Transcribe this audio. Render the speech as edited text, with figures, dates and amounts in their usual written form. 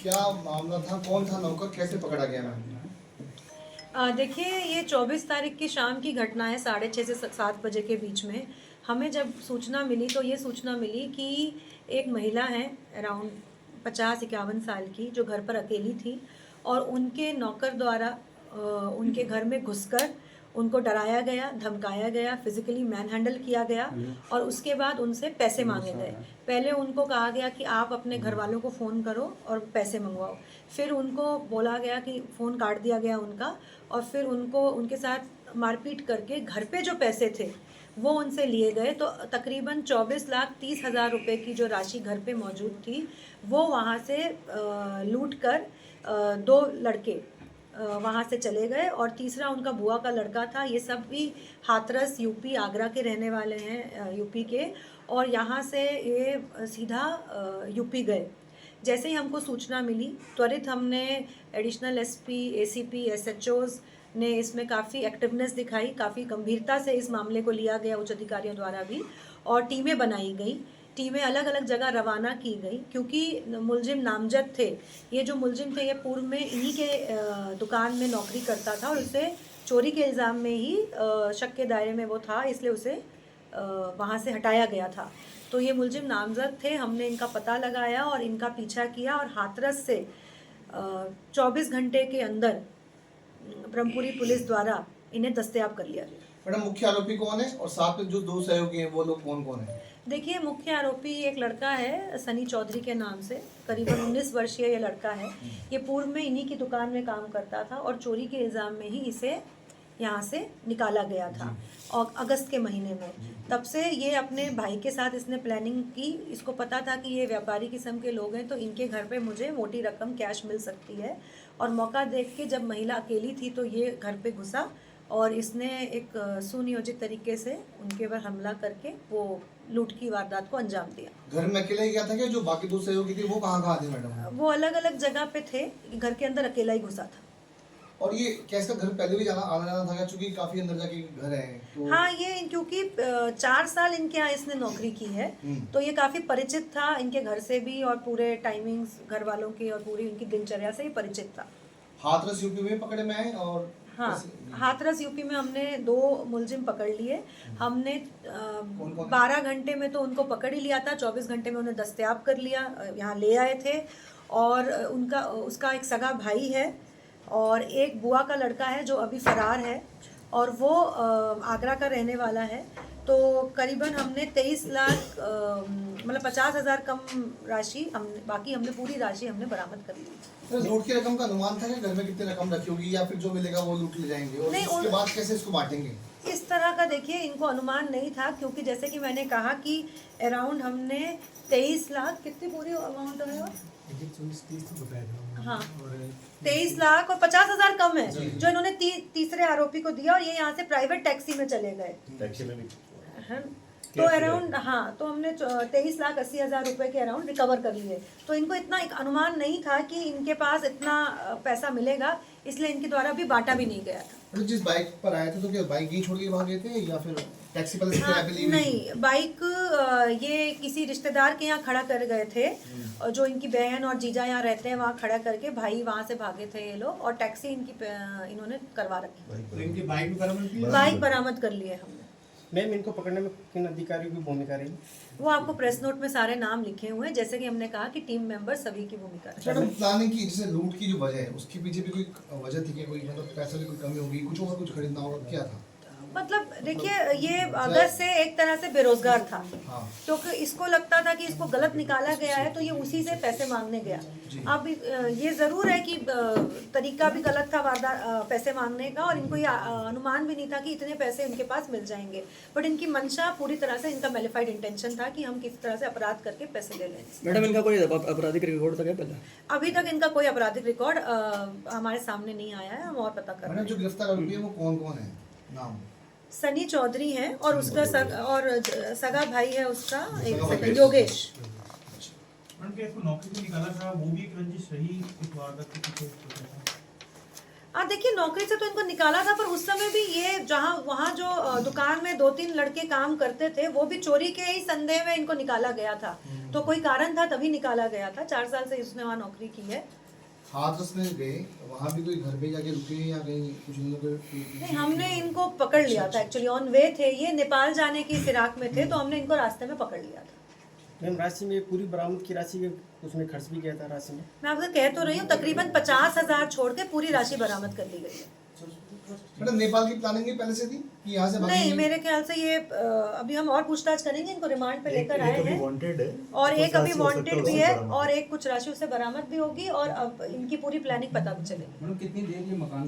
क्या मामला था, कौन था नौकर, कैसे पकड़ा गया मैम? देखिए, ये 24 तारीख की शाम की घटना है, 6:30 से 7 बजे के बीच में। हमें जब सूचना मिली तो ये सूचना मिली कि एक महिला है अराउंड 50-51 साल की, जो घर पर अकेली थी और उनके नौकर द्वारा उनके घर में घुसकर उनको डराया गया, धमकाया गया, फिजिकली मैन हैंडल किया गया और उसके बाद उनसे पैसे मांगे गए। पहले उनको कहा गया कि आप अपने घर वालों को फ़ोन करो और पैसे मंगवाओ। फिर उनको बोला गया कि फ़ोन काट दिया गया उनका और फिर उनको उनके साथ मारपीट करके घर पे जो पैसे थे वो उनसे लिए गए। तो तकरीबन 24,30,000 रुपए की जो राशि घर पे मौजूद थी वो वहाँ से लूट कर दो लड़के वहाँ से चले गए और तीसरा उनका बुआ का लड़का था। ये सब भी हाथरस यूपी आगरा के रहने वाले हैं, यूपी के, और यहाँ से ये सीधा यूपी गए। जैसे ही हमको सूचना मिली त्वरित हमने एडिशनल एसपी, एसीपी, एसएचओज ने इसमें काफ़ी एक्टिवनेस दिखाई, काफ़ी गंभीरता से इस मामले को लिया गया उच्च अधिकारियों द्वारा भी, और टीमें बनाई गई। टीमें अलग अलग जगह रवाना की गई क्योंकि मुलजिम नामजद थे। ये जो मुलजिम थे ये पूर्व में इन्हीं के दुकान में नौकरी करता था और उसे चोरी के इल्ज़ाम में ही शक के दायरे में वो था, इसलिए उसे वहाँ से हटाया गया था। तो ये मुलजिम नामजद थे। हमने इनका पता लगाया और इनका पीछा किया और हाथरस से 24 घंटे के अंदर ब्रह्मपुरी पुलिस द्वारा इन्हें दस्तयाब कर लिया गया। मैडम, मुख्य आरोपी कौन है और साथ में जो दो सहयोगी हैं वो लोग कौन कौन है? देखिए, मुख्य आरोपी एक लड़का है सनी चौधरी के नाम से, करीबन 19 वर्षीय ये लड़का है। ये पूर्व में इन्हीं की दुकान में काम करता था और चोरी के इल्ज़ाम में ही इसे यहाँ से निकाला गया था और अगस्त के महीने में। तब से ये अपने भाई के साथ इसने प्लानिंग की। इसको पता था कि ये व्यापारी किस्म के लोग हैं तो इनके घर पे मुझे मोटी रकम कैश मिल सकती है, और मौका देख के जब महिला अकेली थी तो ये घर पे घुसा और इसने एक सुनियोजित तरीके से उनके पर हमला करके वो लूट की वारदात को अंजाम दिया। घर में अकेला ही गया था क्या? जो बाकी दो सहयोगी थे वो कहाँ थे मैडम? वो अलग अलग जगह पे थे, घर के अंदर अकेला ही घुसा था। और ये कैसा घर पहले भी आना जाना था क्या? चूंकि काफी अंदर जाके घर है तो... हाँ, ये क्योंकि 4 साल इनके यहाँ इसने नौकरी की है तो ये काफ़ी परिचित था इनके घर से भी और पूरे टाइमिंग्स घर वालों की और पूरी उनकी दिनचर्या से ही परिचित था। हाथरस यूपी में पकड़े में आए और... हाँ, हाथरस यूपी में हमने 2 मुलजिम पकड़ लिए। हमने 12 घंटे में तो उनको पकड़ ही लिया था, 24 घंटे में उन्हें दस्तयाब कर लिया, यहाँ ले आए थे। और उसका एक सगा भाई है और एक बुआ का लड़का है जो अभी फरार है और वो आगरा का रहने वाला है। तो करीबन हमने 23 लाख मतलब 50,000 कम राशि बाकी हमने पूरी राशि हमने बरामद कर ली। तो लूट की रकम का अनुमान था कि घर में कितनी रकम रखी होगी या फिर जो मिलेगा वो लूट ले जाएंगे और नहीं, उसके बाद कैसे इसको बांटेंगे? इस तरह का देखिए इनको अनुमान नहीं था क्योंकि जैसे कि मैंने कहा कि अराउंड हमने 23 लाख कितनी पूरी अमाउंट है वो? हाँ, 23 लाख और 50,000 कम है जो इन्होंने तीसरे आरोपी को दिया और ये यहाँ से प्राइवेट टैक्सी में चले गए। तो अराउंड, हाँ, तो हमने 23,80,000 रुपए के अराउंड रिकवर कर लिए। तो इनको इतना एक अनुमान नहीं था कि इनके पास इतना पैसा मिलेगा, इसलिए इनके द्वारा भी बांटा भी नहीं गया था। तो जिस बाइक पर आए थे तो क्या बाइक ही छोड़ के भाग गए थे या फिर टैक्सी पर किराए पे ली? नहीं, बाइक ये किसी रिश्तेदार के यहाँ खड़ा कर गए थे और जो इनकी बहन और जीजा यहाँ रहते हैं वहाँ खड़ा करके भाई वहाँ से भागे थे ये लोग और टैक्सी इन्होंने करवा रखी। बाइक बरामद कर लिए हमने। मैम, इनको पकड़ने में किन अधिकारियों की भूमिका रही? वो आपको प्रेस नोट में सारे नाम लिखे हुए हैं, जैसे कि हमने कहा कि टीम मेंबर सभी की भूमिका है। मैडम, प्लानिंग की जैसे लूट की जो वजह है उसके पीछे भी कोई वजह थी क्या? कोई मतलब पैसे की कोई कमी होगी, कुछ और कुछ खरीदना होगा, क्या था? मतलब देखिए, ये अगस्त से एक तरह से बेरोजगार था क्योंकि इसको लगता था कि इसको गलत निकाला गया है तो ये उसी से पैसे मांगने गया। अब ये ज़रूर है कि तरीका भी गलत था पैसे मांगने का और इनको ये अनुमान भी नहीं था कि इतने पैसे इनके पास मिल जाएंगे, बट इनकी मंशा पूरी तरह से, इनका मैलिफाइड इंटेंशन था कि हम किस तरह से अपराध करके पैसे ले लें। मैडम, इनका कोई आपराधिक रिकॉर्ड था क्या पहले? अभी तक इनका कोई आपराधिक रिकॉर्ड हमारे सामने नहीं आया है, हम और पता कर रहे हैं। जो गिरफ्तार आरोपी है वो कौन कौन है? नाम सनी चौधरी है और उसका सगा भाई है उसका एक योगेश। नौकरी से निकाला था वो भी एक रंजिश रही इस वारदात के पीछे? देखिए नौकरी से तो इनको निकाला था, पर उस समय भी ये जहाँ वहाँ जो दुकान में 2-3 लड़के काम करते थे, वो भी चोरी के ही संदेह में इनको निकाला गया था। तो कोई कारण था तभी निकाला गया था। 4 साल से उसने वहाँ नौकरी की है। हाथरस में गए, वहाँ भी कोई घर पे जाके रुके या कहीं कुछ उन लोगों नहीं, हमने इनको पकड़ लिया था। एक्चुअली ऑन वे थे ये, नेपाल जाने की फिराक में थे, तो हमने इनको रास्ते में पकड़ लिया था। मैम राशि में पूरी बरामद की राशि के उसमें खर्च भी किया था राशि में। मैं आपको कह तो रही हूँ, तकरीबन 50,000 छोड़ के पूरी राशि बरामद कर ली गई है। मैडम नेपाल की प्लानिंग पहले से थी कि यहाँ से नहीं, भागेंगे? मेरे ख्याल से ये अभी हम और पूछताछ करेंगे। इनको रिमांड पे लेकर आए हैं वांटेड है और कुछ एक अभी राशि हो सकता वांटेड भी उससे है बरामद। और एक कुछ राशि उससे बरामद भी होगी और अब इनकी पूरी प्लानिंग पता भी चलेगी। मैडम कितनी देर ये मकान